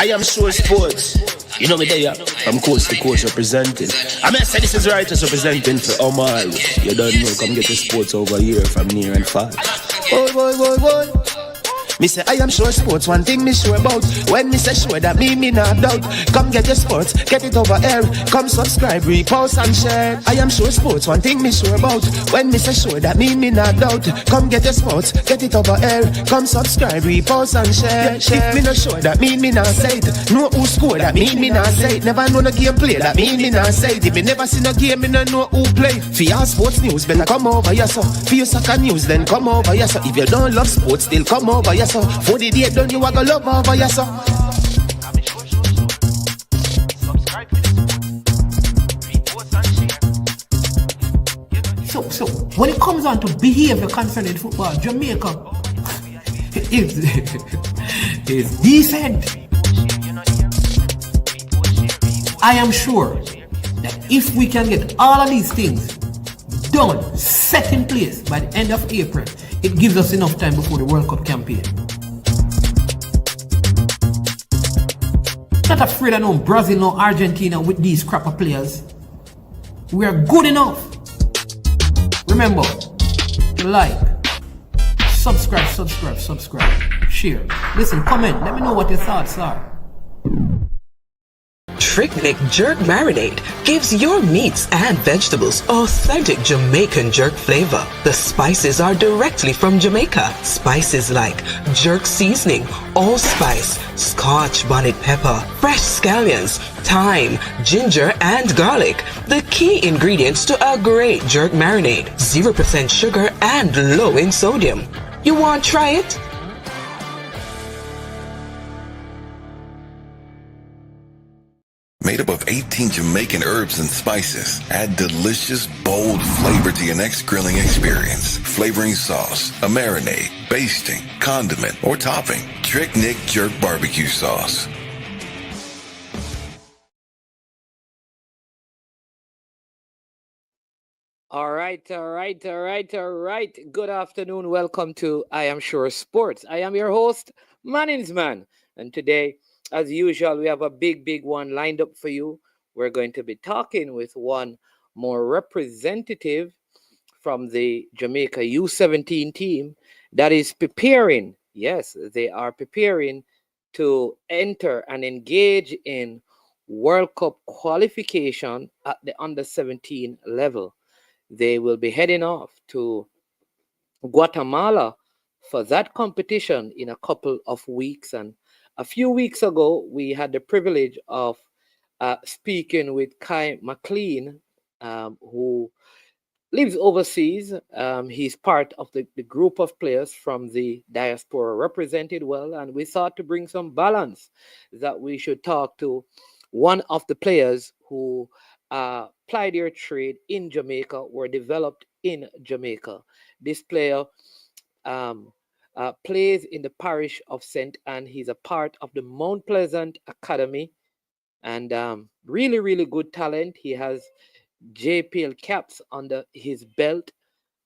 I am sure sports. You know me there, from coast to coast representing. I mean, say this is righteous representing for Omar. You don't know, come get the sports over here from near and far. Boy. Me say I am sure sports, one thing me sure about. When me say sure, that me not doubt. Come get your sports, get it over here. Come subscribe, repost and share. I am sure sports, one thing me sure about. When me say sure, that me not doubt. Come get your sports, get it over here. Come subscribe, repost and share. If me not sure, that me not say it. Know who score, that me not say it. Never know the game play, that me not say it. If me never seen a game, me no know who play. For your sports news, better come over here so. For your soccer news, then come over here so. If you don't love sports, still come over here so. For the day done, you are gonna love over your son. So when it comes on to behavior concerning football, Jamaica is decent. I am sure that if we can get all of these things done, set in place by the end of April, it gives us enough time before the World Cup campaign. Not afraid of no Brazil, no Argentina with these crapper players. We are good enough. Remember, like, subscribe, share. Listen, comment, let me know what your thoughts are. Trick Jerk Marinade gives your meats and vegetables authentic Jamaican jerk flavor. The spices are directly from Jamaica. Spices like jerk seasoning, allspice, Scotch bonnet pepper, fresh scallions, thyme, ginger, and garlic. The key ingredients to a great jerk marinade. 0% sugar and low in sodium. You want to try it? Made up of 18 Jamaican herbs and spices, add delicious, bold flavor to your next grilling experience. Flavoring sauce, a marinade, basting, condiment, or topping. Trick Nick Jerk Barbecue Sauce. All right. Good afternoon. Welcome to I Am Sure Sports. I am your host, Manningsman. And today, as usual, we have a big one lined up for you. We're going to be talking with one more representative from the Jamaica U17 team that is preparing. Yes, they are preparing to enter and engage in World Cup qualification at the under-17 level. They will be heading off to Guatemala for that competition in a couple of weeks. And a few weeks ago, we had the privilege of speaking with Kai McLean, who lives overseas. He's part of the group of players from the diaspora represented well, and we thought to bring some balance that we should talk to one of the players who plied their trade in Jamaica, were developed in Jamaica. This player plays in the parish of St. Anne. He's a part of the Mount Pleasant Academy, and really good talent. He has JPL caps under his belt,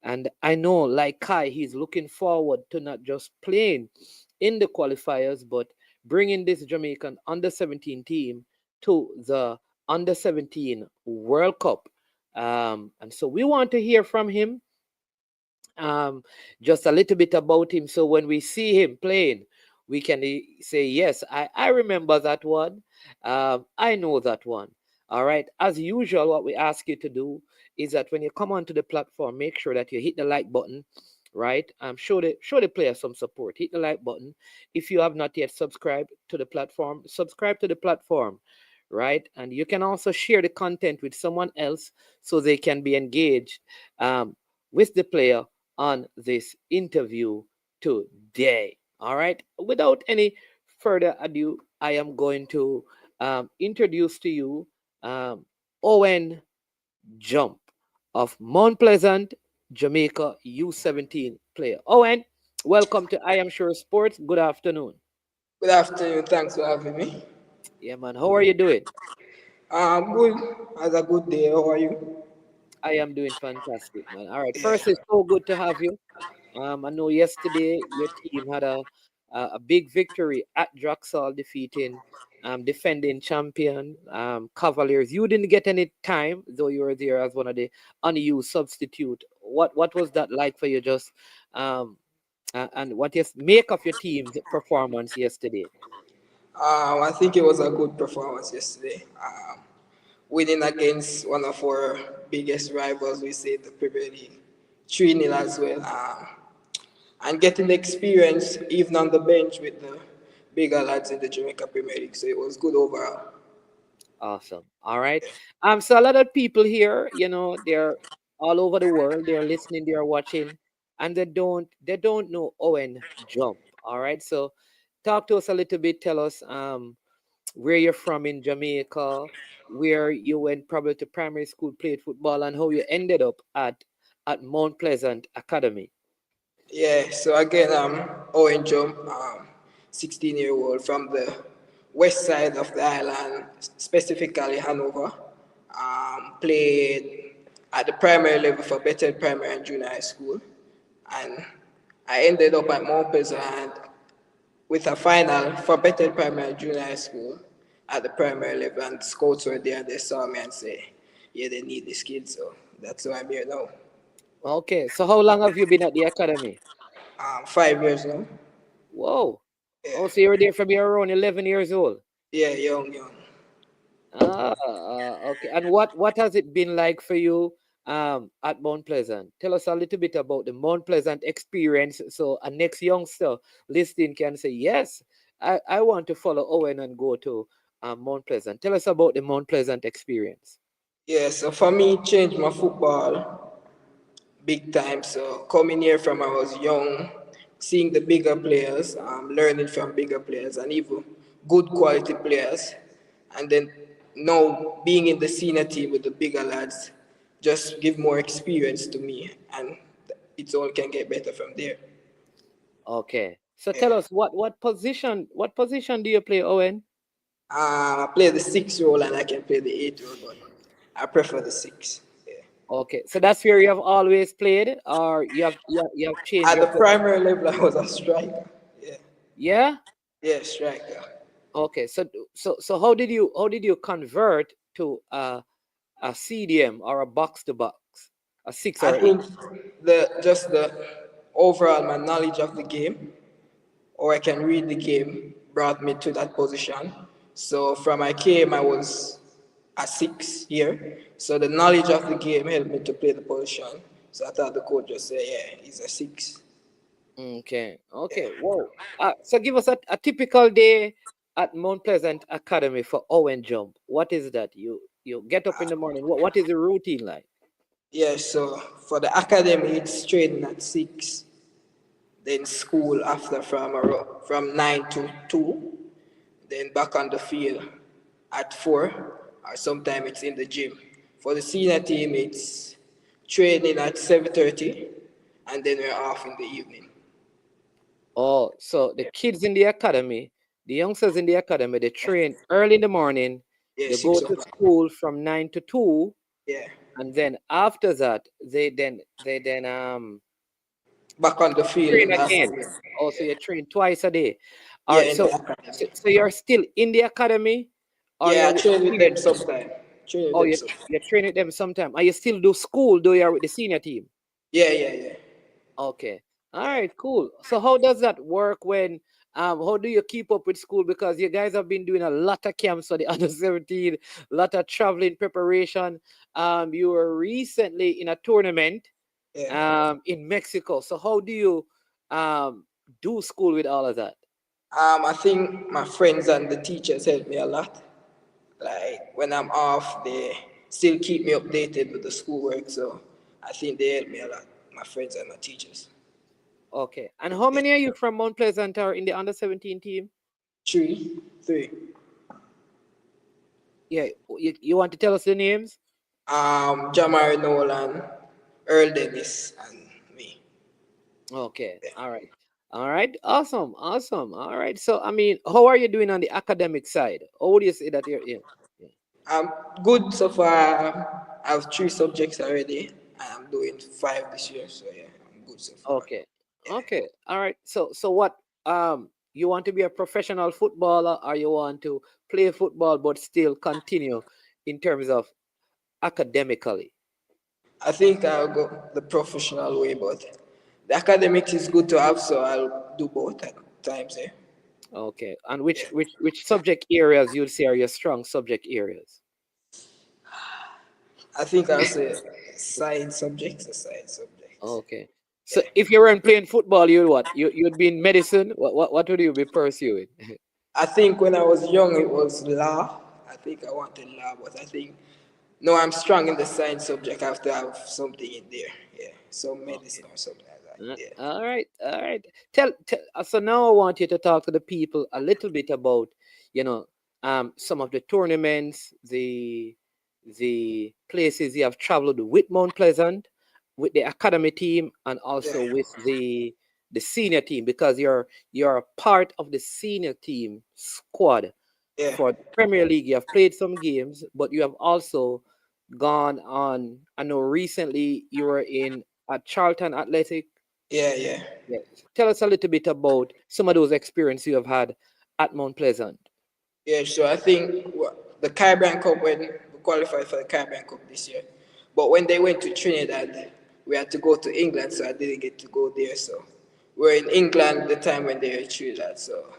and I know, like Kai, he's looking forward to not just playing in the qualifiers, but bringing this Jamaican under-17 team to the under-17 World Cup. And so we want to hear from him, just a little bit about him, so when we see him playing, we can say, yes, I remember that one. I know that one. All right. As usual, what we ask you to do is that when you come onto the platform, make sure that you hit the like button, right? Show the player some support. Hit the like button. If you have not yet subscribed to the platform, subscribe to the platform, right? And you can also share the content with someone else so they can be engaged with the player on this interview today. All right. Without any further ado, I am going to introduce to you Owen Jumpp of Mount Pleasant, Jamaica U17 player. Owen, welcome to I Am Sure Sports. Good afternoon. Good afternoon. Thanks for having me. Yeah, man. How are you doing? Good. Has a good day. How are you? I am doing fantastic, man. All right. First, it's so good to have you. I know yesterday your team had a a big victory at Draxall, defeating defending champion Cavaliers. You didn't get any time, though you were there as one of the unused substitute. What was that like for you? Just and what is make of your team's performance yesterday? I think it was a good performance yesterday. Winning against one of our biggest rivals, we say the Premier League, 3-0 as well. And getting the experience even on the bench with the bigger lads in the Jamaica Premier League. So it was good overall. Awesome. All right. So a lot of people here, you know, they're all over the world. They're listening, they're watching, and they don't know Owen Jumpp. All right. So talk to us a little bit. Tell us where you're from in Jamaica, where you went probably to primary school, played football, and how you ended up at Mount Pleasant Academy. Yeah, so again, I'm Owen Jumpp, 16-year-old from the west side of the island, specifically Hanover. Played at the primary level for Bethel Primary and Junior High School. And I ended up at Mount Pleasant with a final for Bethel Primary and Junior High School at the primary level. And scouts were there and they saw me and say, yeah, they need this kid. So that's why I'm here now. Okay. So how long have you been at the academy? 5 years now. Whoa. Yeah, Oh, so you were there from you were around 11 years old. yeah, young. Okay. And what has it been like for you at Mount Pleasant? Tell us a little bit about the Mount Pleasant experience, so a next youngster listening can say, yes, I want to follow Owen and go to Mount Pleasant. Tell us about the Mount Pleasant experience. Yeah, so for me, it changed my football big time. So coming here from I was young, seeing the bigger players, learning from bigger players and even good quality players, and then now being in the senior team with the bigger lads, just give more experience to me, and it all can get better from there. Okay. So Yeah. tell us what position do you play, Owen? I play the 6 role and I can play the 8 role, but I prefer the six. Yeah. Okay. So that's where you have always played, or you have changed At your the position? primary level, I was a striker. Yeah, Yeah? yeah, striker. Okay, so how did you convert to a CDM or a box to box, a six I or eight? think the overall my knowledge of the game, or I can read the game, brought me to that position. So from I came, I was a 6 here. So the knowledge of the game helped me to play the position. So I thought the coach just said, yeah, he's a 6. Okay, Yeah. okay, whoa. So give us a typical day at Mount Pleasant Academy for Owen Jump. What is that? You get up in the morning. What is the routine like? Yeah, so for the academy, it's training at 6, then school after from 9 to 2, then back on the field at 4, or sometimes it's in the gym. For the senior team, it's training at 7:30, and then we're off in the evening. Oh, so the kids in the academy, the youngsters in the academy, they train early in the morning. Yeah, They go 6 to o'clock. school from 9 to 2, Yeah, and then after that they then back on the field train in the again. afternoon. Also, you train twice a day. All Yeah, right, in so the academy. so you're still in the academy, or Yeah, you're I with the train with senior them team? sometime. Train with Oh, them you sometime. you train with them sometime, and you still do school, though you're with the senior team. Yeah. Okay. All right, cool. So how does that work when how do you keep up with school? Because you guys have been doing a lot of camps for the under 17, a lot of traveling preparation. You were recently in a tournament Yeah. in Mexico. So how do you um do school with all of that? I think my friends and the teachers help me a lot. Like when I'm off, they still keep me updated with the schoolwork. So I think they help me a lot. My friends and my teachers. Okay. And how Yeah. many are you from Mount Pleasant are in the under 17 team? Three. Yeah, you want to tell us the names? Jamari Nolan, Earl Dennis, and me. Okay. Yeah. All right. All right. Awesome. Awesome. All right. So, I mean, how are you doing on the academic side? How would you say that you're in? Yeah. I'm good so far. I have 3 subjects already. I'm doing 5 this year, so yeah, I'm good so far. Okay. Yeah. Okay. All right. So what you want to be a professional footballer, or you want to play football but still continue in terms of academically? I think I'll go the professional way, but the academics is good to have, so I'll do both at times. Yeah. Okay. And which subject areas you'd say are your strong subject areas? I think I'll say science subjects. Okay. So Yeah. if you weren't playing football, you'd what? You'd be in medicine? What would you be pursuing? I think when I was young, it was law. I think I wanted law, but I think no, I'm strong in the science subject. I have to have something in there. Yeah, some Okay. medicine or something like that. Yeah. All right, all right. So now I want you to talk to the people a little bit about, you know, some of the tournaments, the places you have traveled with Mount Pleasant, with the academy team, and Yeah. also with the senior team, because you're a part of the senior team squad Yeah. for the Premier League. You have played some games, but you have also gone on. I know recently you were in at Charlton Athletic. Yeah. Yeah. Yes. Tell us a little bit about some of those experiences you have had at Mount Pleasant. Yeah, so I think the Caribbean Cup, when we qualified for the Caribbean Cup this year, but when they went to Trinidad, we had to go to England, so I didn't get to go there. So we're in England the time when they were in Trinidad. So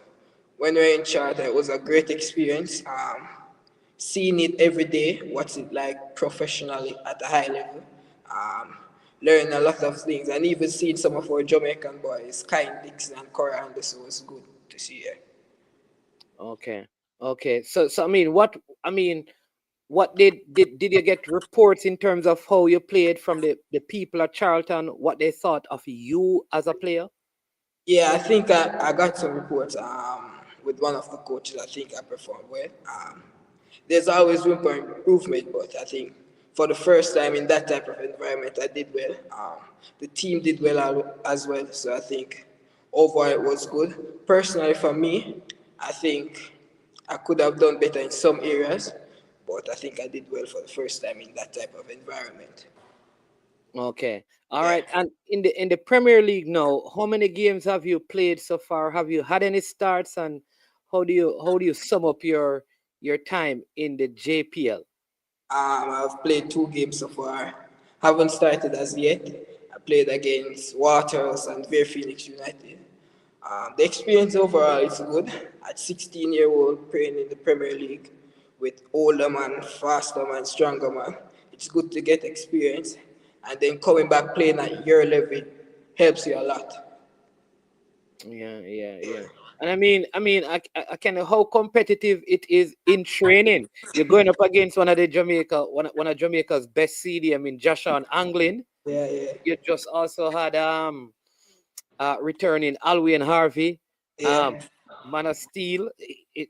when we were in Charter, it was a great experience. Seeing it every day, what's it like professionally at a high level. Um, Learning a lot of things, and even seeing some of our Jamaican boys, Kai Dixon and Cora Anderson, was good to see. Yeah. Okay. Okay. So I mean what did you get reports in terms of how you played from the people at Charlton, what they thought of you as a player? Yeah, I think I got some reports with one of the coaches. I think I performed well. There's always room for improvement, but I think for the first time in that type of environment, I did well. The team did well as well, so I think overall it was good. Personally, for me, I think I could have done better in some areas, but I think I did well for the first time in that type of environment. Okay. All Yeah. right. And in the Premier League now, how many games have you played so far? Have you had any starts, and how do you sum up your time in the JPL? I've played 2 games so far. Haven't started as yet. I played against Waters and Fair Phoenix United. The experience overall is good. At 16-year-old playing in the Premier League with older man, faster man, stronger man, it's good to get experience. And then coming back playing at your level helps you a lot. Yeah, yeah, yeah. And I kind of how competitive it is in training. You're going up against one of Jamaica's best CD. I mean, Joshua Anglin. Yeah, yeah, You just also had returning Alwyn Harvey, um, yeah. Man of Steel.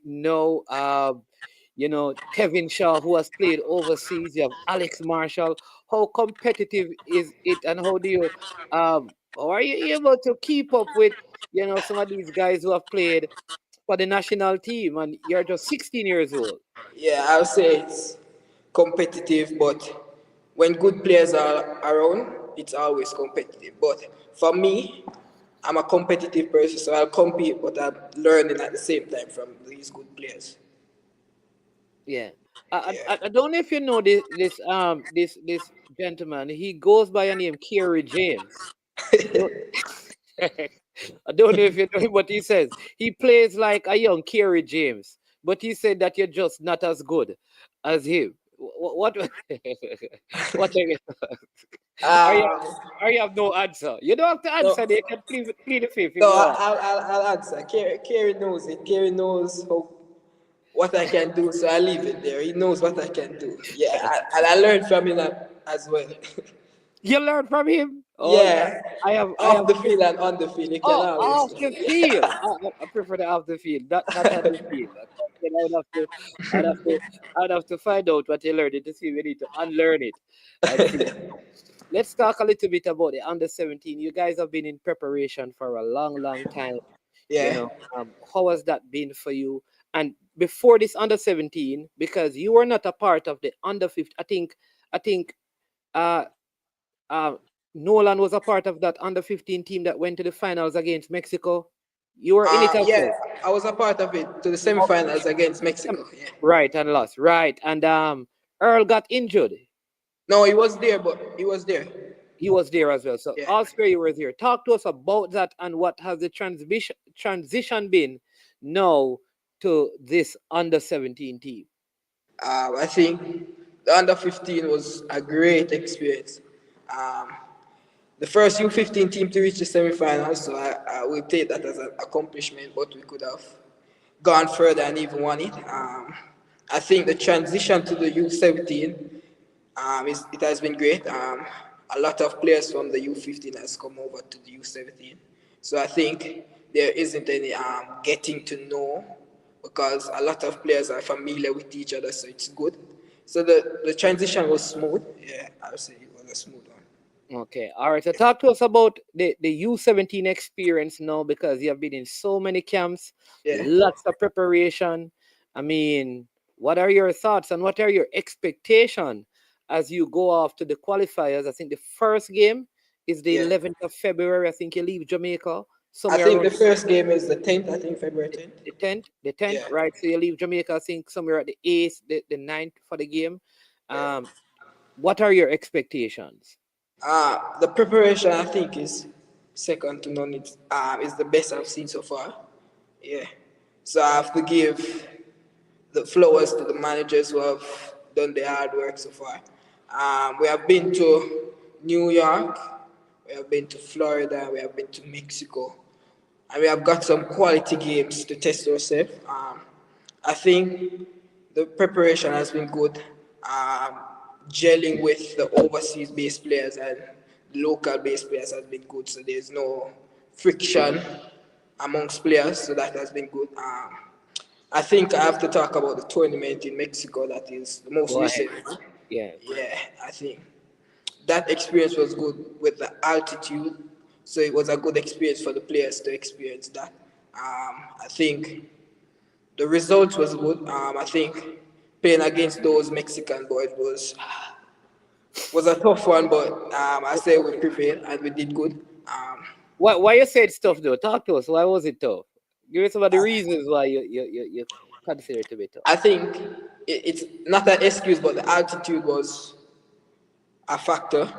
No, Kevin Shaw, who has played overseas. You have Alex Marshall. How competitive is it, and how are you able to keep up with some of these guys who have played for the national team, and you're just 16 years old? Yeah, I'll say it's competitive, but when good players are around, it's always competitive. But for me, I'm a competitive person, so I'll compete, but I'm learning at the same time from these good players. Yeah. I, Yeah. I I don't know if you know this gentleman. He goes by a name Kerry James. I don't I don't know if you know him, but he says he plays like a young Kerry James. But he said that you're just not as good as him. What what are you, are you Um, are you have no answer? You don't have to no, answer. They can plead the fifth if no, you want. I'll answer. Kerry knows it. Kerry knows what I can do, so I leave it there. He knows what I can do. Yeah, and I learned from him as well. You learn from him. Oh, Yeah, I off have the field and on the field, you can Oh, always off do. the field. Yeah. I prefer the off the field, not on the field. Then I'd have to, I'd have to find out what you learned to see. We need to unlearn it and see. Let's talk a little bit about the under 17. You guys have been in preparation for a long, long time. You Yeah. know, how has that been for you? And before this under 17, because you were not a part of the under 50, I think, uh, uh, Nolan was a part of that under 15 team that went to the finals against Mexico. You were in it as Yeah, well. I was a part of it to the Oh, semifinals against Mexico. Yeah. right, and lost. Right. And Earl got injured. No, he was there, but he was there. He was there as well. So Yeah. all three were there. Talk to us about that and what has the transition been now to this under 17 team. I think the under 15 was a great experience. Um, the first U15 team to reach the semifinals, so I will take that as an accomplishment, but we could have gone further and even won it. I think the transition to the U17 it has been great. A lot of players from the U15 has come over to the U17. So I think there isn't any getting to know because a lot of players are familiar with each other, so it's good. So the transition was smooth. Yeah, I would say it was a smooth one. Okay, all right. So talk to us about the U17 experience now because you have been in so many camps, Yeah. lots of preparation. I mean, what are your thoughts and what are your expectations as you go off to the qualifiers? I think the first game is the Yeah. 11th of February. I think you leave Jamaica I somewhere think around the first game is the 10th, I think February 10th. the 10th, Yeah. right? So you leave Jamaica, I think somewhere at the 8th, the 9th for the game. Yeah. Um, what are your expectations? The preparation I think is second to none. It's is the best I've seen so far. Yeah. So I have to give the flowers to the managers who have done the hard work so far. We have been to New York, we have been to Florida, we have been to Mexico, and we have got some quality games to test ourselves. I think the preparation has been good. Gelling with the overseas based players and local based players has been good, so there's no friction amongst players, so that has been good. I think I have to talk about the tournament in Mexico that is the most Go ahead. recent one. Yeah. Yeah, I think that experience was good with the altitude, so it was a good experience for the players to experience that. I think the results was good. I think playing against those Mexican boys was a tough one, but I say we prevailed and we did good. Why you said stuff though? Talk to us. Why was it tough? Give us some of the reasons why you consider it to be tough. I think it's not an excuse, but the altitude was a factor.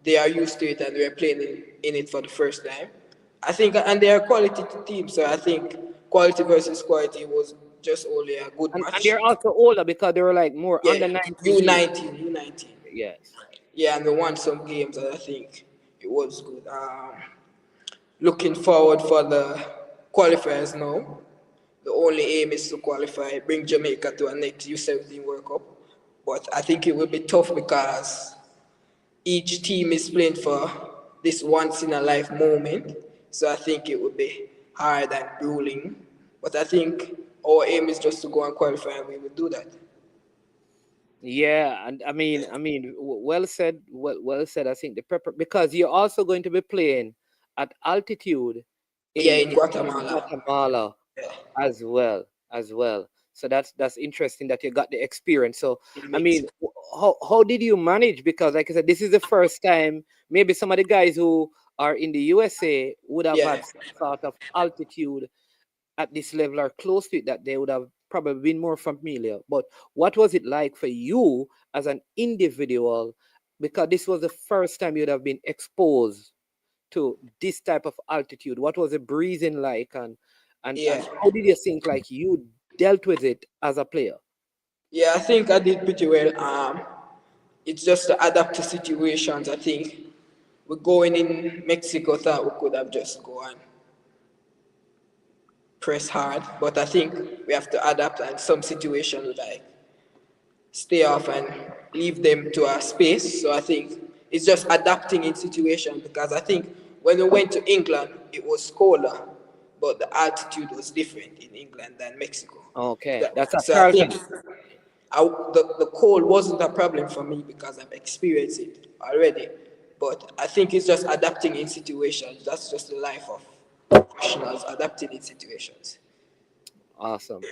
They are used to it and they are playing in it for the first time. I think, and they are quality team, so I think quality versus quality was just only a good And match. they're also older because they were like more Yeah, under 19 years. U19. Yes. Yeah, and they won some games, and I think it was good. Looking forward for the qualifiers now. The only aim is to qualify, bring Jamaica to a next U17 World Cup. But I think it will be tough because each team is playing for this once in a life moment. So I think it will be hard and grueling. But I think our aim is just to go and qualify, and we will do that. Yeah, and well said. Well said. I think the prep because you're also going to be playing at altitude Yeah, in in Guatemala. Guatemala Yeah, as well so that's interesting that you got the experience. So in I mean, Mexico. how did you manage, because like I said, this is the first time maybe some of the guys who are in the USA would have Yeah. had some sort of altitude at this level or close to it, that they would have probably been more familiar. But what was it like for you as an individual, because this was the first time you'd have been exposed to this type of altitude? What was the breathing like, and Yeah. how did you think like you dealt with it as a player? Yeah, I think I did pretty well. It's just to adapt to situations. I think we're going in Mexico, thought we could have just go and press hard, but I think we have to adapt, and some situations like stay off and leave them to our space. So I think it's just adapting in situations, because I think when we went to England, it was colder, but the altitude was different in England than Mexico. Okay, So, that's a so I Carolina. think the cold wasn't a problem for me because I've experienced it already. But I think it's just adapting in situations. That's just the life of professionals, adapting in situations. Awesome,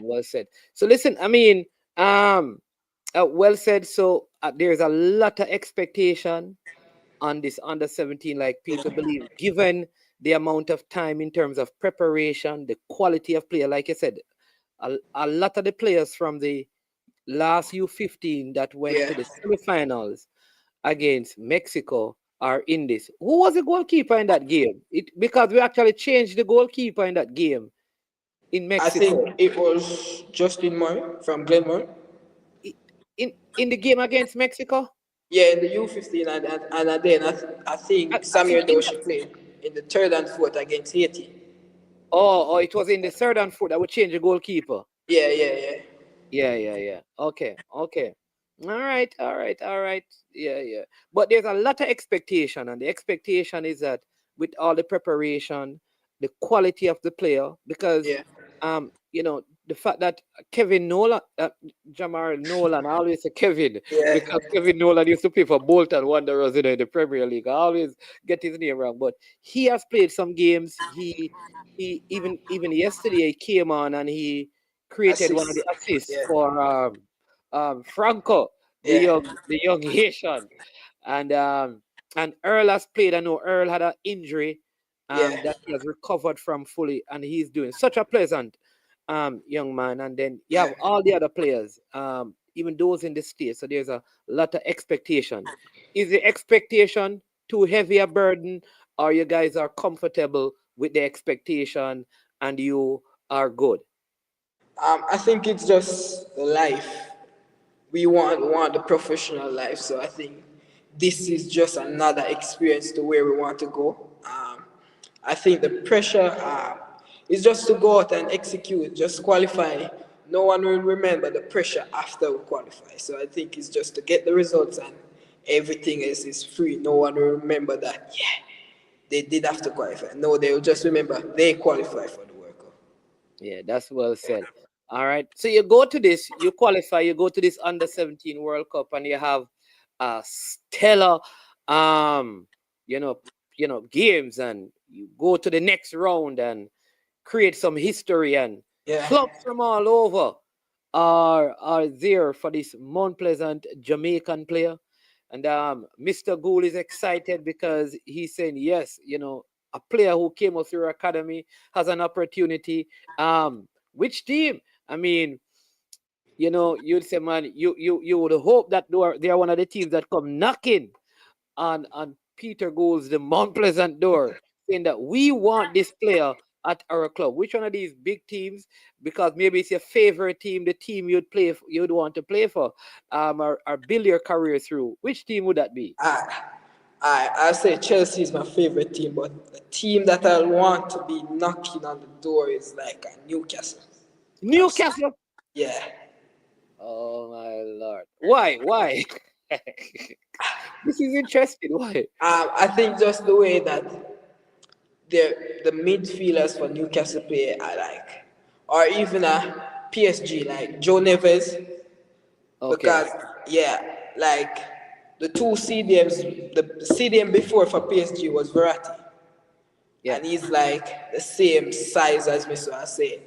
well said. So listen, I mean, um well said. So there's a lot of expectation on this under 17, like people believe, given the amount of time in terms of preparation, the quality of player. Like I said, a lot of the players from the last U15 that went Yeah. to the semifinals against Mexico are in this. Who was the goalkeeper in that game? Because we actually changed the goalkeeper in that game in I think Mexico. it was Justin Moore from Glenmore. In the game against Mexico? Yeah, in the U15, and then I think I think Samuel Doshi played in the third and fourth against Haiti. oh, it was in the third and fourth that we changed the goalkeeper. Yeah, yeah, yeah. Yeah. Okay. All right. Yeah. But there's a lot of expectation, and the expectation is that with all the preparation, the quality of the player, because Yeah. the fact that Kevin Nolan, Jamar Nolan, I always say Kevin Yeah. because Kevin Nolan used to play for Bolton Wanderers in the Premier League. I always get his name wrong, but he has played some games. He even yesterday he came on and he created one of the Assist. assists Yeah. for Franco, Yeah. the young Haitian, and Earl has played. I know Earl had an injury Yeah. that he has recovered from fully, and he's doing such a pleasant young man. And then you have Yeah. all the other players, even those in the state. So there's a lot of expectation. Is the expectation too heavy a burden, or you guys are comfortable with the expectation and you are good? I think it's just the life. We want the professional life, so I think this is just another experience to where we want to go. I think the pressure is just to go out and execute, just qualify. No one will remember the pressure after we qualify. So I think it's just to get the results and everything else is free. No one will remember that, yeah, they did have to qualify. No, they will just remember they qualify for the World Cup. Yeah, that's well said. All right. So you go to this, you qualify, you go to this under 17 World Cup and you have stellar um you know games, and you go to the next round and create some history, and Yeah. clubs from all over are there for this Mount Pleasant Jamaican player. And Mr. Gould is excited because he's saying, yes, a player who came up through academy has an opportunity. Which team? I mean, you'd say, man, you would hope that they are one of the teams that come knocking on Peter Gould's the Mount Pleasant door, saying that we want this player at our club. Which one of these big teams? Because maybe it's your favorite team, the team you'd want to play for, or build your career through. Which team would that be? I say Chelsea is my favorite team, but the team that I want to be knocking on the door is like Newcastle. Newcastle. Yeah. Oh my lord! Why? This is interesting. Why? I think just the way that the midfielders for Newcastle play I like, or even a PSG like Joe Neves, Okay. because yeah, like the two CDMs, the CDM before for PSG was Verratti, Yeah. and he's like the same size as me, so I say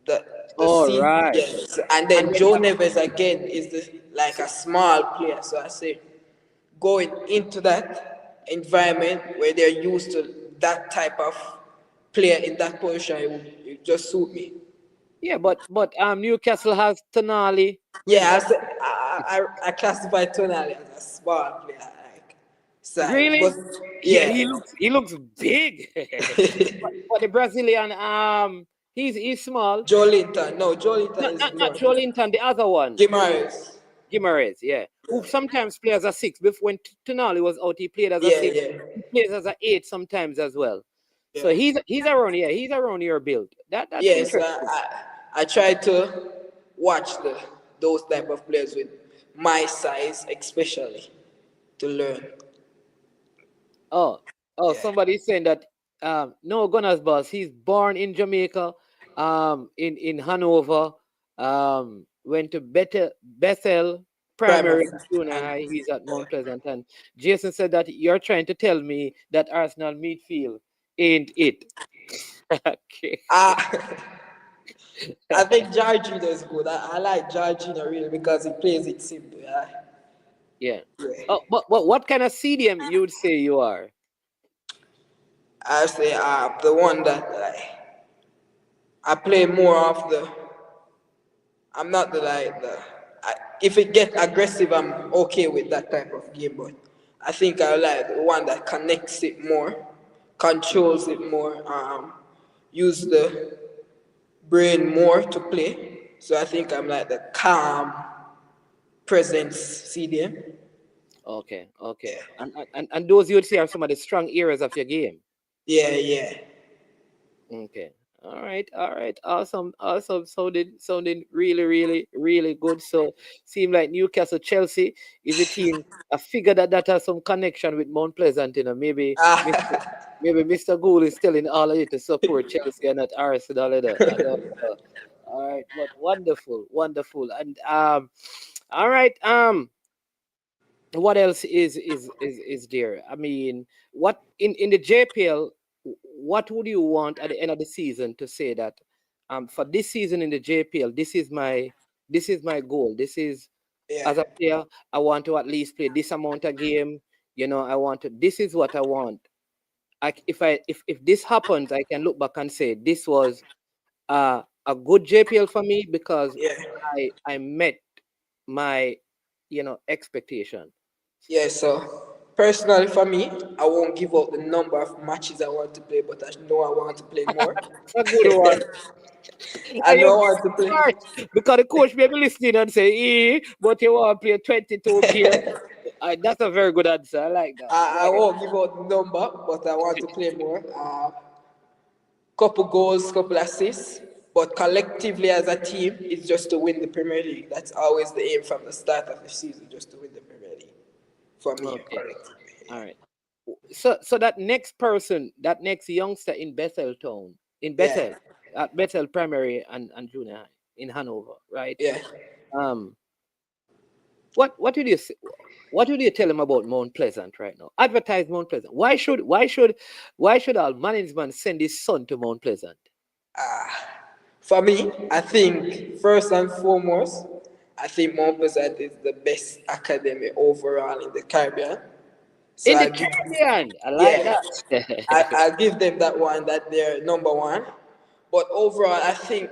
the All C, right. yes, and And then then Joe Neves again is like a small player, so I say going into that environment where they're used to that type of player in that position, it just suit me. yeah, but Newcastle has Tonali, who is Yeah, I classify Tonali as a small player, like size, really, but yeah, yeah, he looks big. But the Brazilian, he's small. Joe Linton, no, Joe Linton is Not more. Jolinton, the other one, Gimares, Guimaraes, yeah, who sometimes plays as a six. Before when Tonali was out, he played as a yeah, six. yeah, He plays as an eight sometimes as well. So yeah. he's around here. He's around your build. That's Yes, interesting. I try to watch those type of players with my size, especially to learn. Oh, Yeah. somebody's saying that no Gunners boss. He's born in Jamaica, in Hanover. Went to Bethel Primary Primary. and Junior And High. He's at Mount Pleasant. And Jason said that you're trying to tell me that Arsenal midfield ain't it. Okay. I, I think Georgina is good. I like Georgina really because he plays it simple. Yeah. Yeah. Yeah. Oh, but what kind of CDM you would say you are? I say the one that I play more of the. I'm not the like the. If it get aggressive, I'm okay with that type of game. But I think I like the one that connects it more, controls it more, use the brain more to play. So I think I'm like the calm presence CDM. Okay, okay. Yeah, And those you would say are some of the strong areas of your game. yeah, yeah. Okay. All right. Awesome. Awesome. Sounding really, really, really good. So seem like Newcastle Chelsea is a team. I figure that has some connection with Mount Pleasant, Maybe Mr. Ah, Maybe Mr. Gould is telling all of you to support Chelsea and not Arsenal, I don't know. All right, but wonderful, wonderful. And all right, what else is there? I mean, what in the JPL, what would you want at the end of the season to say that for this season in the JPL, this is my goal. This is, yeah, as a player, I want to at least play this amount of game. I want to, this is what I want. If this happens, I can look back and say this was a good JPL for me because yeah, I met my expectation. yeah. So personally, for me, I won't give out the number of matches I want to play, but I know I want to play more. A good one. I And know you're I want to very play. smart because the coach may be listening and say, but you want to play 22 games. That's a very good answer. I like that. I won't give out the number, but I want to play more. Couple goals, couple assists, but collectively as a team, it's just to win the Premier League. That's always the aim from the start of the season, just to win the Premier League. For me, Okay. collectively. All right. So that next person, that next youngster in Bethel Town, in Yeah, Bethel, at Bethel Primary and Junior High in Hanover, right? yeah. Um, what did you say? What would you tell him about Mount Pleasant right now? Advertise Mount Pleasant. Why should our management send his son to Mount Pleasant? For me, I think first and foremost, I think Mount Pleasant is the best academy overall in the Caribbean. So In the I give, Caribbean. I like yeah, that. I give them that one that they're number one. But overall, I think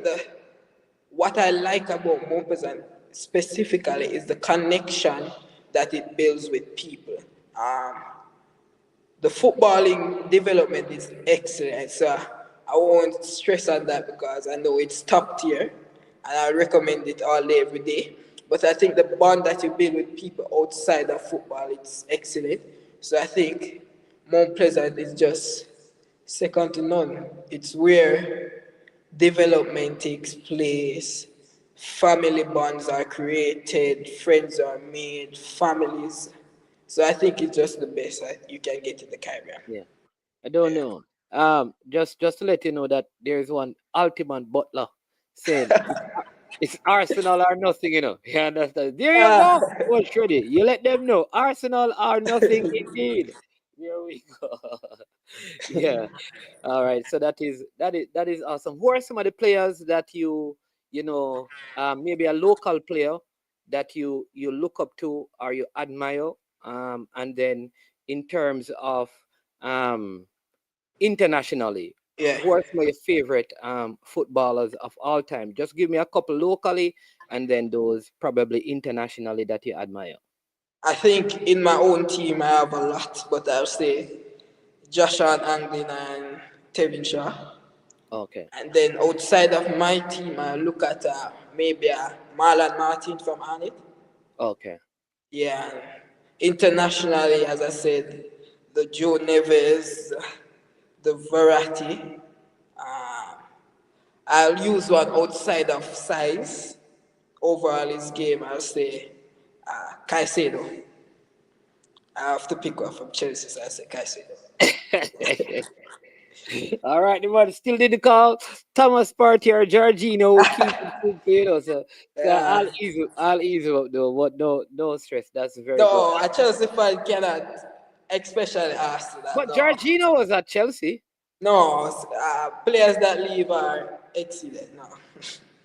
what I like about Mount Pleasant specifically is the connection that it builds with people. Um, the footballing development is excellent. So I won't stress on that because I know it's top tier and I recommend it all day, every day. But I think the bond that you build with people outside of football, it's excellent. So I think Mount Pleasant is just second to none. It's where development takes place, family bonds are created, friends are made, families. So I think it's just the best that you can get in the Caribbean. Yeah. I don't Yeah. know. Just to let you know that there is one ultimate butler saying it's Arsenal or nothing, You understand? There you Ah, go. Oh, Shreddy. You let them know. Arsenal are nothing indeed. There we go. Yeah. All right. So that is awesome. Who are some of the players that maybe a local player that you look up to or you admire? And then in terms of um internationally, yeah. who are some of your favorite footballers of all time? Just give me a couple locally, and then those probably internationally that you admire. I think in my own team I have a lot, but I'll say Joshua Anglin and Tevin Shaw. Okay, And then outside of my team, I look at maybe Marlon Martin from Arnett. okay, Yeah, and internationally, as I said, the Joe Neves, the Verratti. Uh, I'll use one outside of size. Overall, his game, I'll say Caicedo. I have to pick one from Chelsea, so I say Caicedo. all right. The man still didn't call Thomas Partey or Jorginho who keep it simple, So Yeah. I'll ease you up though, but no stress. That's very good. No, a Chelsea fan cannot especially ask that. But No. Jorginho was at Chelsea. No, players that leave are excellent. No.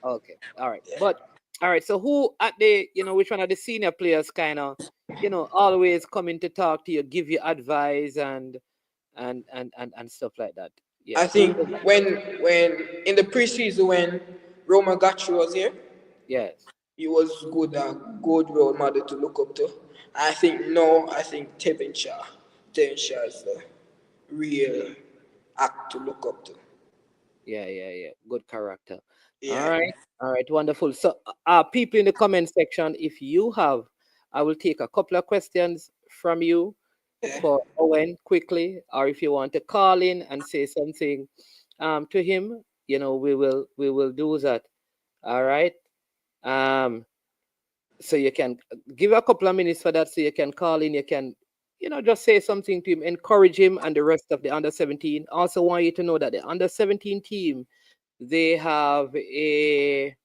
Okay. All right. Yeah. But all right. So who at which one of the senior players kind of, always coming to talk to you, give you advice and stuff like that. Yeah, I think when in the preseason when Roma Gacci was here, yes. he was good role model to look up to. I think Tevin Shah is the real act to look up to. Yeah. Good character. Yeah, All right, wonderful. So, people in the comment section, if you have, I will take a couple of questions from you yeah, for Owen quickly, or if you want to call in and say something, to him, we will do that. All right. Um, so you can give a couple of minutes for that, so you can call in, you can, just say something to him, encourage him and the rest of the under 17. Also want you to know that the under 17 team, they have a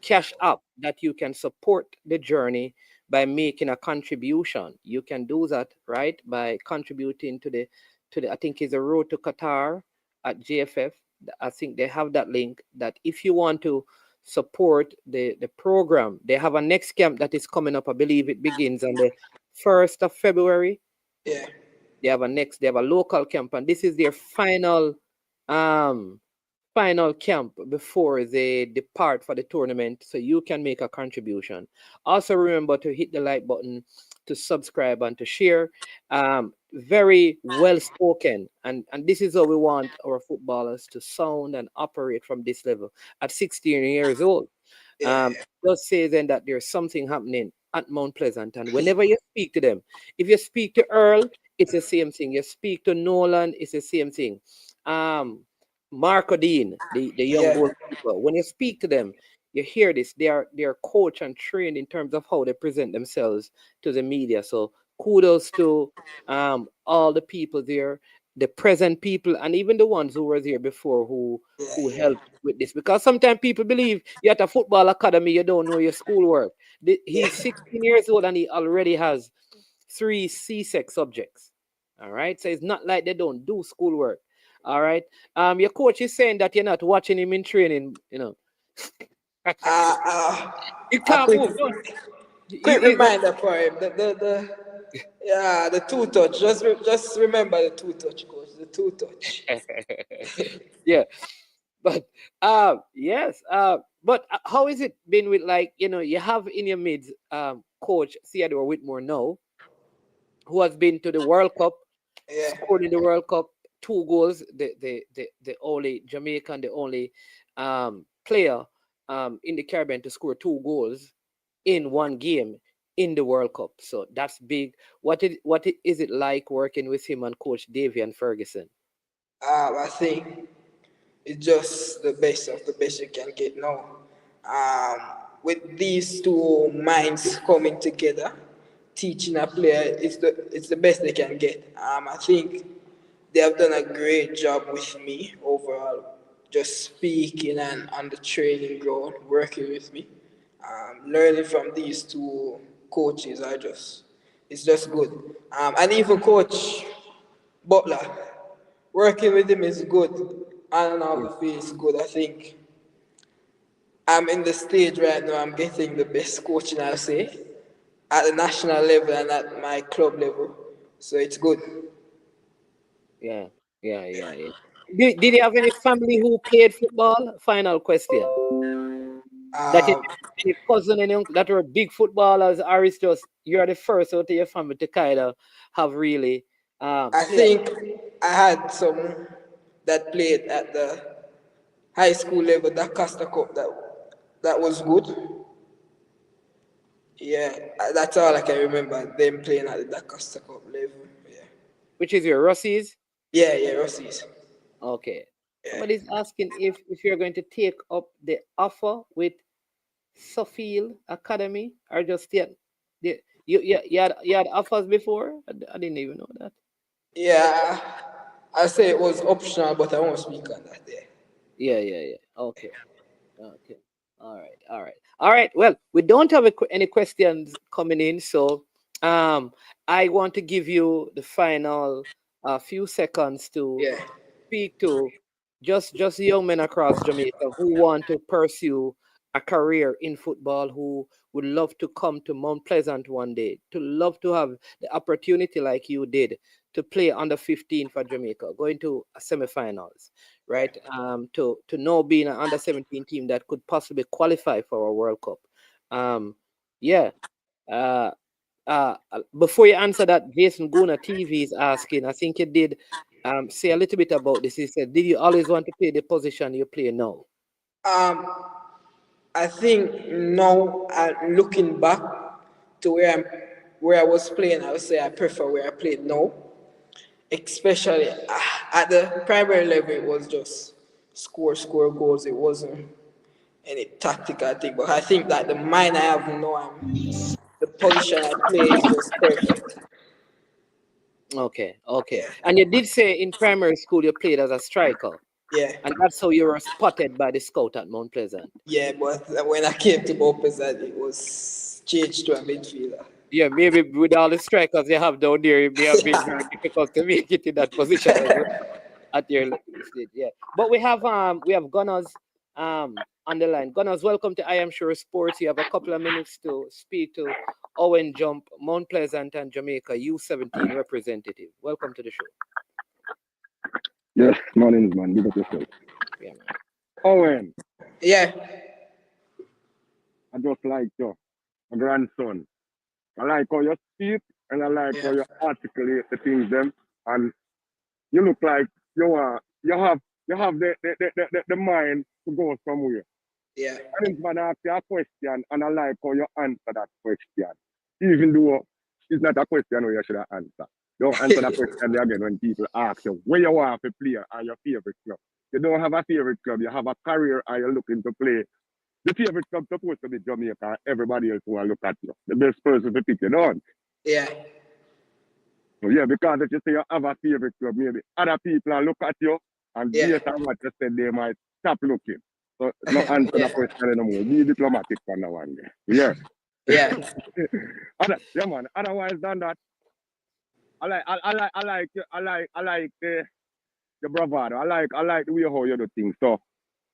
cash app that you can support the journey by making a contribution. You can do that, right, by contributing to the I think it's a road to Qatar at JFF. I think they have that link, that if you want to support the program, they have a next camp that is coming up. I believe it begins on the 1st of February. yeah. They have a local camp, and this is their um final camp before they depart for the tournament, so you can make a contribution. Also remember to hit the like button, to subscribe, and to share. Very well spoken, and this is how we want our footballers to sound and operate from this level at 16 years old. um, Yeah, just say then that there's something happening at Mount Pleasant. And whenever you speak to them, if you speak to Earl, it's the same thing. You speak to Nolan, it's the same thing. Um, Marco Dean, the young yeah. goalkeeper, when you speak to them, you hear this. They are coached and trained in terms of how they present themselves to the media. So kudos to all the people there, the present people, and even the ones who were there before, who helped with this, because sometimes people believe you're at a football academy, you don't know your schoolwork. He's 16 years old and he already has 3 CSEC subjects. All right, so it's not like they don't do schoolwork. All right. Your coach is saying that you're not watching him in training. Uh, uh, You a can't move. No. quick He's a, reminder for him. The two touch. Just remember the two touch, coach. The two touch. yeah. But yes. But how is it been with, like, you have in your midst coach Theodore Whitmore now, who has been to the World Cup, Yeah, scored in the World Cup 2 goals, the only Jamaican, the only player in the Caribbean to score 2 goals in one game in the World Cup. So that's big. Is it like working with him and Coach Davy and Ferguson? I think it's just the best of the best you can get now. With these two minds coming together, teaching a player, it's the best they can get. I think they have done a great job with me overall, just speaking and on the training ground, working with me. Learning from these two coaches, it's just good. And even Coach Butler, working with him is good. On and off Yeah. the field is good. I think I'm in the stage right now. I'm getting the best coaching, I'll say, at the national level and at my club level. So it's good. Yeah, yeah. Did you have any family who played football? Final question. That is, Um, any cousin and uncle that were big footballers, or is just you're the first out of your family to kind of have really I played? think I had some that played at the high school level, that Costa Cup, that was good. Yeah, that's all I can remember. Them playing at the Costa Cup level. Yeah, Which is your Russies? yeah, Rossies. Okay. Yeah, Somebody's asking if you're going to take up the offer with Suffield Academy, or just yet. You had offers before? I didn't even know that. yeah. I say it was optional, but I won't speak on that there. Yeah. Okay. Okay. All right. Well, we don't have any questions coming in, so I want to give you the final few seconds to Yeah. speak to just young men across Jamaica who want to pursue a career in football who would love to come to Mount Pleasant one day, to love to have the opportunity like you did to play under 15 for Jamaica, going to semifinals, right? To know being an under 17 team that could possibly qualify for a World Cup. Yeah. Uh, Before you answer that, Jason Guna TV is asking, I think you did say a little bit about this. He said, did you always want to play the position you play now? Um, I think now, looking back to where I was playing, I would say I prefer where I played now. Especially at the primary level, it was just score goals. It wasn't any tactical thing. But I think that the mind I have now, the position I play is just perfect. Okay, okay. Yeah, And you did say in primary school you played as a striker, yeah, and that's how you were spotted by the scout at Mount Pleasant. yeah. But when I came to Opposite, it was changed to a midfielder. Yeah, maybe with all the strikers you have down there, it may have been very difficult to make it in that position as well at your stage. Yeah, but we have Gunners on the line. Gunners, welcome to I Am Sure Sports. You have a couple of minutes to speak to Owen Jumpp, Mount Pleasant and Jamaica U17 representative. Welcome to the show. Yes, mornings, man. Big up yourself. Yeah, man. Owen, Yeah, I just like you, my grandson. I like how you speak and I like how yeah, you articulate the things them. And you look like you have the mind to go somewhere. yeah, And it's man ask you a question and I like how you answer that question. Even though it's not a question where you should answer. Don't answer that question again when people ask you where you want to play or your favorite club. You don't have a favorite club, you have a career and you're looking to play. The favorite club supposed to be Jamaica. Everybody else will look at you. The best person to pick you down. yeah, So yeah, because if you say you have a favorite club, maybe other people will look at you and yeah, based on what you said, they might stop looking. So no answer yeah, the question anymore. Be diplomatic on that one day. Yeah. yeah, Yeah man. Otherwise than that, I like the bravado. I like the way how you do things. So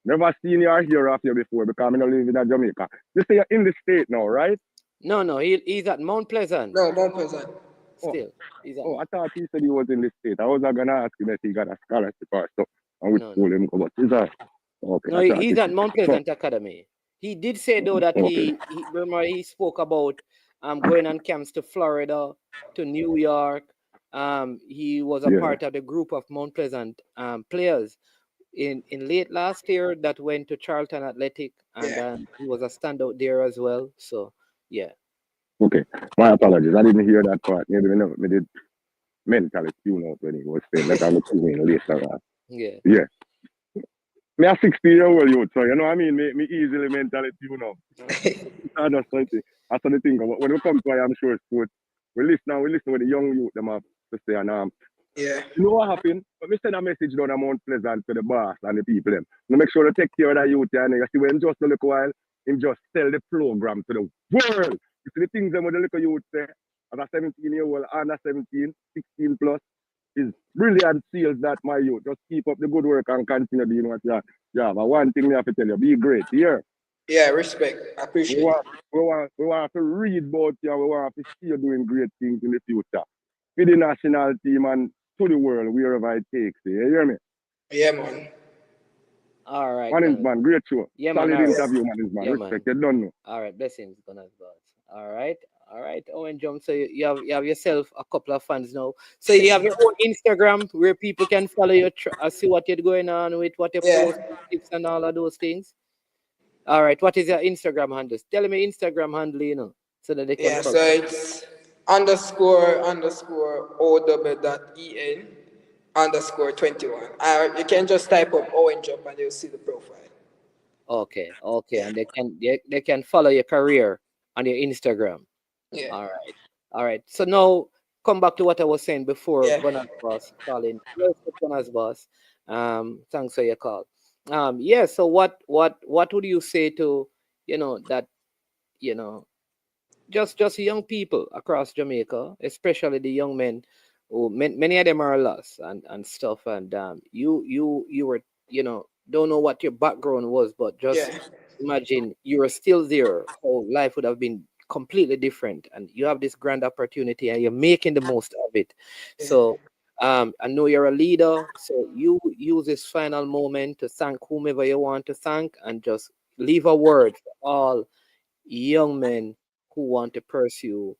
never seen you or hear of you before because I'm not living in Jamaica. You say you're in the state now, right? No, he's at Mount Pleasant no, more person. still. He's at Oh, I thought he said he was in the state. I was not gonna ask him if he got a scholarship or so. And we no, told him about his okay, no, I thought he's he at Mount so, Pleasant Academy. He did say though that okay. he remember he spoke about going on camps to Florida, to New York. He was a Yeah, part of the group of Mount Pleasant players in late last year that went to Charlton Athletic, and Yeah, he was a standout there as well. So yeah, okay. My apologies. I didn't hear that part. Maybe we did mentally tune out when he was saying that I'm tuning later on. yeah. Yeah. Me a 60-year-old youth, so you know what I mean? Me easily mentally tune out. I just something. That's the thing. But when we come to I am sure sports, we listen with the young youth them have to say and yeah, you know what happened? But me send a message down a Mount Pleasant to the boss and the people them. You make sure to take care of that youth and you see when just a little while, him just sell the program to the world. You see the things them with the little youth say, as a 17-year-old, under 17, 16 plus, is brilliant sales that my youth. Just keep up the good work and continue doing what you have. Yeah, but one thing me have to tell you, be great here. yeah. Respect, We appreciate it. want, we want to read about you, we want to see you doing great things in the future. For the national team and to the world, wherever it takes you. You hear me? Yeah, man. All right, Man, guys. great show. Yeah, man. Solid All right. interview, man. Yeah, Respect, man. you don't know. All right, blessings, Gunners boss. All right. Owen Jump. So you have yourself a couple of fans now. So you have your own Instagram where people can follow you, see what you're going on with, what you Yeah, post, tips and all of those things. All right. What is your Instagram handle? Tell me Instagram handle, so that they can yeah. So follow. it's underscore OW.EN underscore 21. You can just type up Owen Jump and you'll see the profile. Okay. Yeah, And they can follow your career on your Instagram. yeah, All right. So now come back to what I was saying before. yeah, Gunners boss calling. Yes, Gunners boss. Thanks for your call. Yeah. So what would you say to that you know just young people across Jamaica, especially the young men, who many of them are lost and stuff, and you were don't know what your background was, but just yeah. imagine you are still there, how life would have been completely different. And you have this grand opportunity and you're making the most of it. Yeah. So I know you're a leader. So you use this final moment to thank whomever you want to thank and just leave a word for all young men who want to pursue,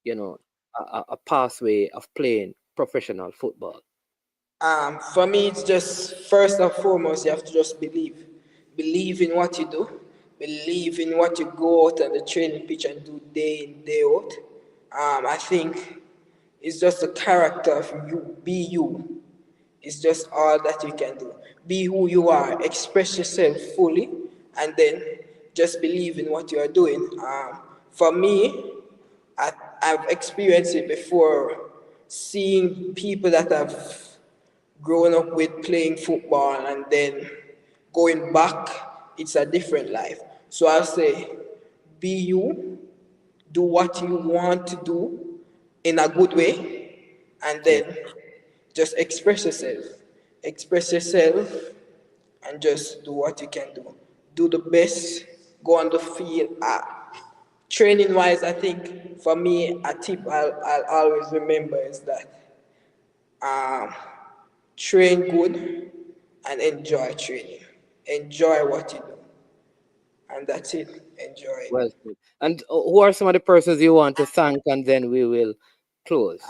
you know, a pathway of playing professional football. For me, it's just first and foremost, you have to just believe. Believe in what you do. Believe in what you go out on the training pitch and do day in, day out. I think it's just the character of you. Be you. It's just all that you can do. Be who you are. Express yourself fully, and then just believe in what you are doing. For me, I've experienced it before, seeing people that have growing up with playing football and then going back, it's a different life. So I'll say, be you, do what you want to do in a good way, and Yeah. then just express yourself. Express yourself and just do what you can do. Do the best, go on the field. Training wise, I think for me, a tip I'll always remember is that um, train good and enjoy training. Enjoy what you do. And that's it. Enjoy it. Well said. And who are some of the persons you want to thank? And then we will close.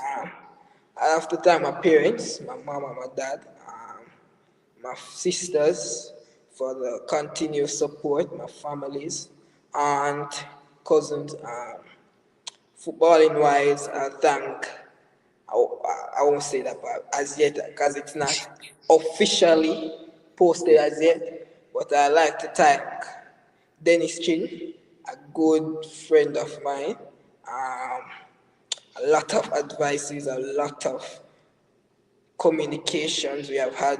I have to thank my parents, my mom and my dad, my sisters for the continuous support, my families, aunt, cousins. Footballing wise, I thank, I won't say that part as yet because it's not officially posted Yeah. as yet, but I like to thank Dennis Chin, a good friend of mine. Um, a lot of advices, a lot of communications we have had.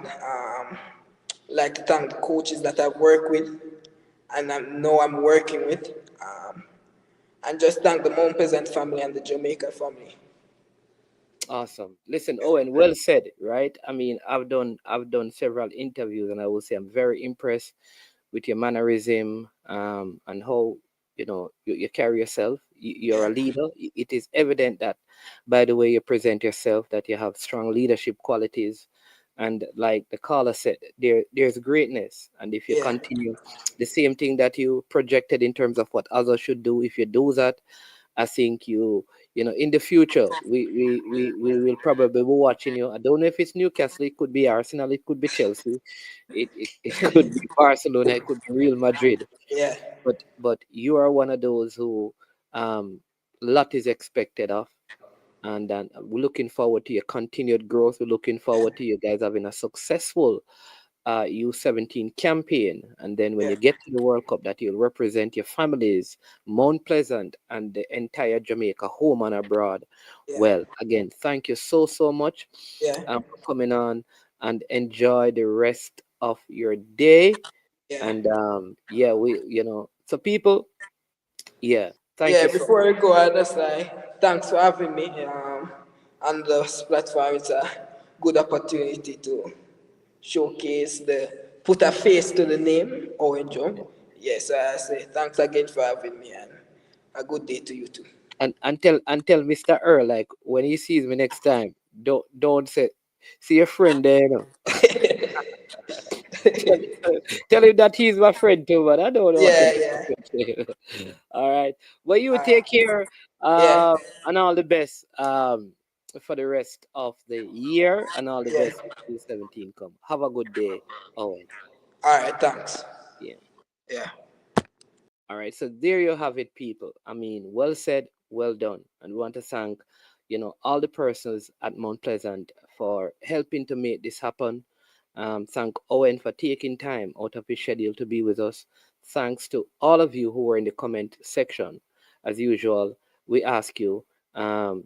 Like to thank the coaches that I've worked with and I know I'm working with. And just thank the Mount Pleasant family and the Jamaica family. Awesome. Listen, Owen, well said, right? I mean, I've done several interviews and I will say I'm very impressed with your mannerism and how you carry yourself. You're Yeah, a leader. It is evident that by the way you present yourself that you have strong leadership qualities. And like the caller said, there's greatness. And if you yeah, continue the same thing that you projected in terms of what others should do, if you do that, I think in the future, we will probably be watching you. I don't know if it's Newcastle, it could be Arsenal, it could be Chelsea, it could be Barcelona, it could be Real Madrid. yeah, But you are one of those who um lot is expected of. And then we're looking forward to your continued growth. We're looking forward to you guys having a successful U17 campaign. And then when yeah, you get to the World Cup, that you'll represent your families, Mount Pleasant, and the entire Jamaica, home and abroad. yeah, Well, again, thank you so, so much yeah, for coming on and enjoy the rest of your day. yeah. And yeah, so people, yeah, thank Yeah, you so before I go, I just like thanks for having me on this platform. It's a good opportunity to showcase put a face to the name Owen Jumpp. Yes, I say thanks again for having me and a good day to you too. and tell Mr. Earl, like when he sees me next time, don't say see your friend there, tell, tell him that he's my friend too, but I don't want Yeah, him yeah, to. All right. Well, you take care, yeah, and all the best for the rest of the year and all the yeah. best when 17 come. Have a good day, Owen. All right, thanks. Yeah. Yeah. All right, so there you have it, people. I mean, well said, well done. And we want to thank, all the persons at Mount Pleasant for helping to make this happen. Thank Owen for taking time out of his schedule to be with us. Thanks to all of you who were in the comment section. As usual, we ask you um,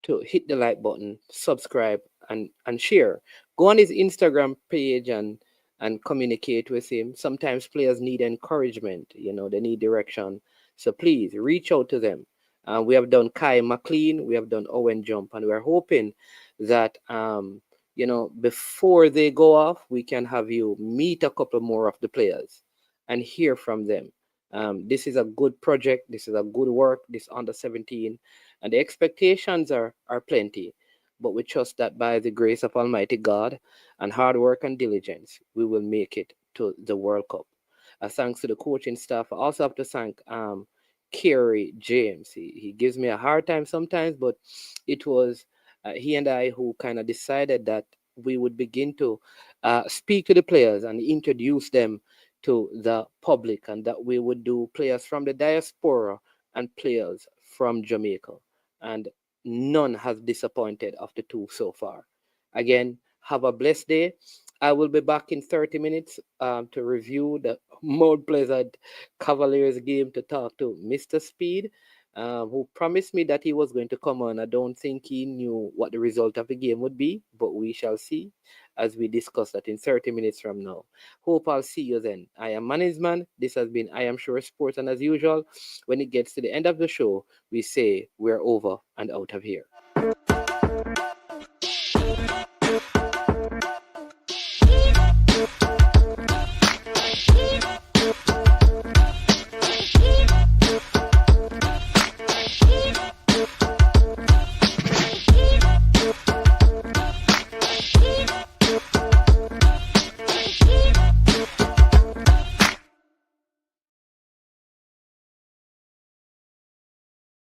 to hit the like button, subscribe, and share. Go on his Instagram page and communicate with him. Sometimes players need encouragement, they need direction. So please reach out to them. We have done Kai McLean, we have done Owen Jump, and we're hoping that before they go off, we can have you meet a couple more of the players and hear from them. This is a good project. This is a good work. This under 17, and the expectations are plenty. But we trust that by the grace of Almighty God and hard work and diligence, we will make it to the World Cup. Thanks to the coaching staff. I also have to thank Kerry James. He gives me a hard time sometimes, but it was he and I who kind of decided that we would begin to speak to the players and introduce them to the public, and that we would do players from the diaspora and players from Jamaica. And none has disappointed of the two so far. Again, have a blessed day. I will be back in 30 minutes to review the Mount Pleasant Cavaliers game, to talk to Mr. Speed, who promised me that he was going to come on. I don't think he knew what the result of the game would be, but we shall see as we discuss that in 30 minutes from now. Hope I'll see you then. I am Management. This has been I Am Sure Sports, and as usual, when it gets to the end of the show, we say we're over and out of here.